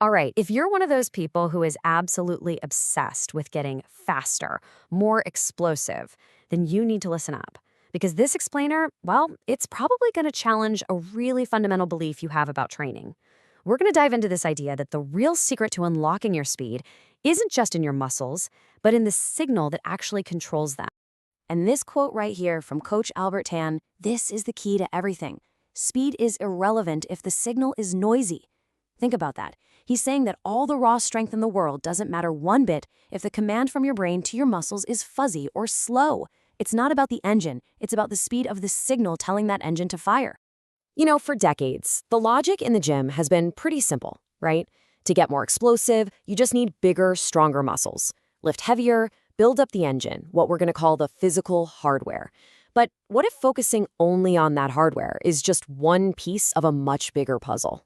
All right, if you're one of those people who is absolutely obsessed with getting faster, more explosive, then you need to listen up. Because this explainer, well, it's probably going to challenge a really fundamental belief you have about training. We're going to dive into this idea that the real secret to unlocking your speed isn't just in your muscles, but in the signal that actually controls them. And this quote right here from Coach Albert Tan, this is the key to everything. Speed is irrelevant if the signal is noisy. Think about that. He's saying that all the raw strength in the world doesn't matter one bit if the command from your brain to your muscles is fuzzy or slow. It's not about the engine, it's about the speed of the signal telling that engine to fire. You know, for decades, the logic in the gym has been pretty simple, right? To get more explosive, you just need bigger, stronger muscles. Lift heavier, build up the engine, what we're going to call the physical hardware. But what if focusing only on that hardware is just one piece of a much bigger puzzle?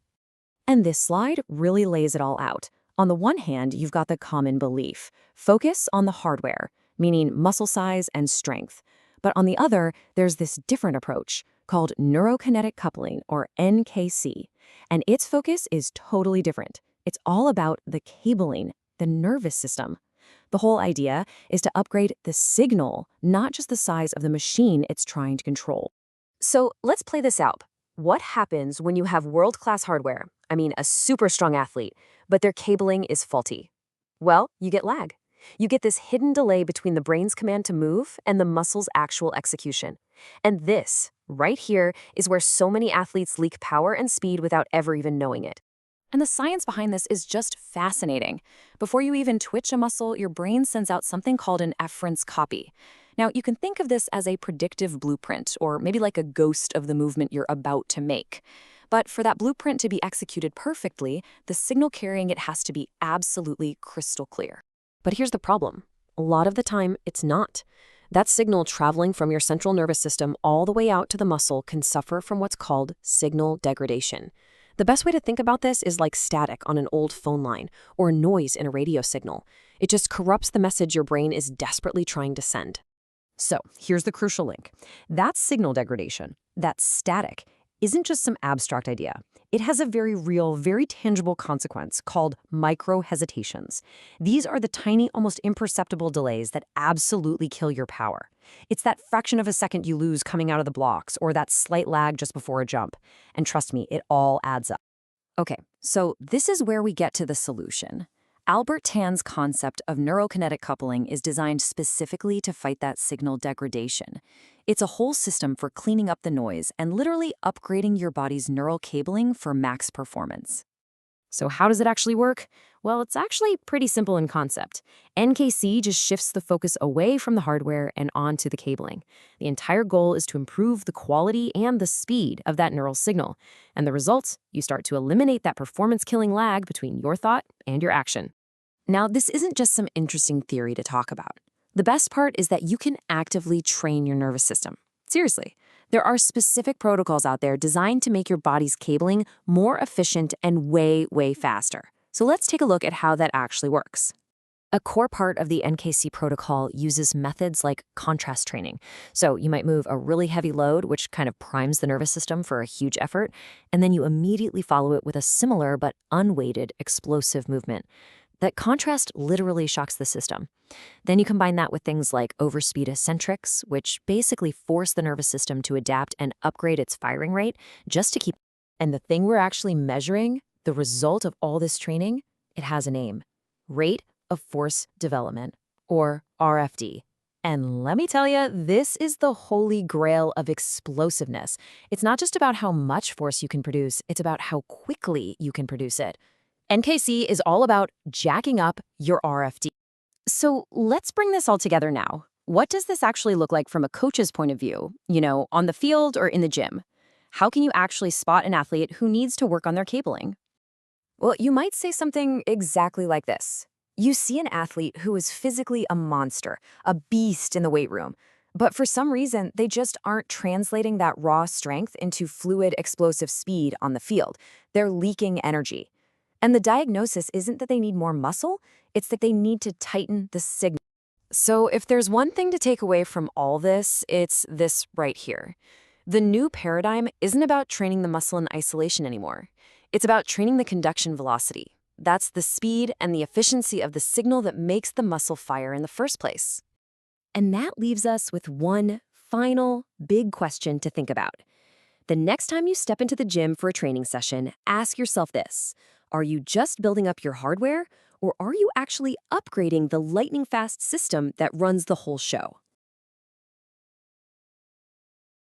And this slide really lays it all out. On the one hand, you've got the common belief. Focus on the hardware, meaning muscle size and strength. But on the other, there's this different approach called neurokinetic coupling, or NKC. And its focus is totally different. It's all about the cabling, the nervous system. The whole idea is to upgrade the signal, not just the size of the machine it's trying to control. So let's play this out. What happens when you have world-class hardware, a super strong athlete, but their cabling is faulty? Well, you get lag. You get this hidden delay between the brain's command to move and the muscle's actual execution. And this, right here, is where so many athletes leak power and speed without ever even knowing it. And the science behind this is just fascinating. Before you even twitch a muscle, your brain sends out something called an efference copy. Now, you can think of this as a predictive blueprint, or maybe like a ghost of the movement you're about to make. But for that blueprint to be executed perfectly, the signal carrying it has to be absolutely crystal clear. But here's the problem. A lot of the time, it's not. That signal traveling from your central nervous system all the way out to the muscle can suffer from what's called signal degradation. The best way to think about this is like static on an old phone line or noise in a radio signal. It just corrupts the message your brain is desperately trying to send. So here's the crucial link. That signal degradation, that static, isn't just some abstract idea. It has a very real, very tangible consequence called micro-hesitations. These are the tiny, almost imperceptible delays that absolutely kill your power. It's that fraction of a second you lose coming out of the blocks, or that slight lag just before a jump. And trust me, it all adds up. Okay, so this is where we get to the solution. Albert Tan's concept of neurokinetic coupling is designed specifically to fight that signal degradation. It's a whole system for cleaning up the noise and literally upgrading your body's neural cabling for max performance. So how does it actually work? Well, it's actually pretty simple in concept. NKC just shifts the focus away from the hardware and onto the cabling. The entire goal is to improve the quality and the speed of that neural signal. And the result, you start to eliminate that performance-killing lag between your thought and your action. Now, this isn't just some interesting theory to talk about. The best part is that you can actively train your nervous system. Seriously, there are specific protocols out there designed to make your body's cabling more efficient and way, way faster. So let's take a look at how that actually works. A core part of the NKC protocol uses methods like contrast training. So you might move a really heavy load, which kind of primes the nervous system for a huge effort, and then you immediately follow it with a similar but unweighted explosive movement. That contrast literally shocks the system. Then you combine that with things like overspeed eccentrics, which basically force the nervous system to adapt and upgrade its firing rate just to keep. And the thing we're actually measuring, the result of all this training, it has a name: rate of force development, or RFD. And let me tell you, this is the holy grail of explosiveness. It's not just about how much force you can produce, it's about how quickly you can produce it. NKC is all about jacking up your RFD. So let's bring this all together now. What does this actually look like from a coach's point of view, on the field or in the gym? How can you actually spot an athlete who needs to work on their cabling? Well, you might say something exactly like this. You see an athlete who is physically a monster, a beast in the weight room, but for some reason, they just aren't translating that raw strength into fluid, explosive speed on the field. They're leaking energy. And the diagnosis isn't that they need more muscle, it's that they need to tighten the signal. So if there's one thing to take away from all this, it's this right here. The new paradigm isn't about training the muscle in isolation anymore. It's about training the conduction velocity. That's the speed and the efficiency of the signal that makes the muscle fire in the first place. And that leaves us with one final big question to think about. The next time you step into the gym for a training session, ask yourself this: are you just building up your hardware, or are you actually upgrading the lightning-fast system that runs the whole show?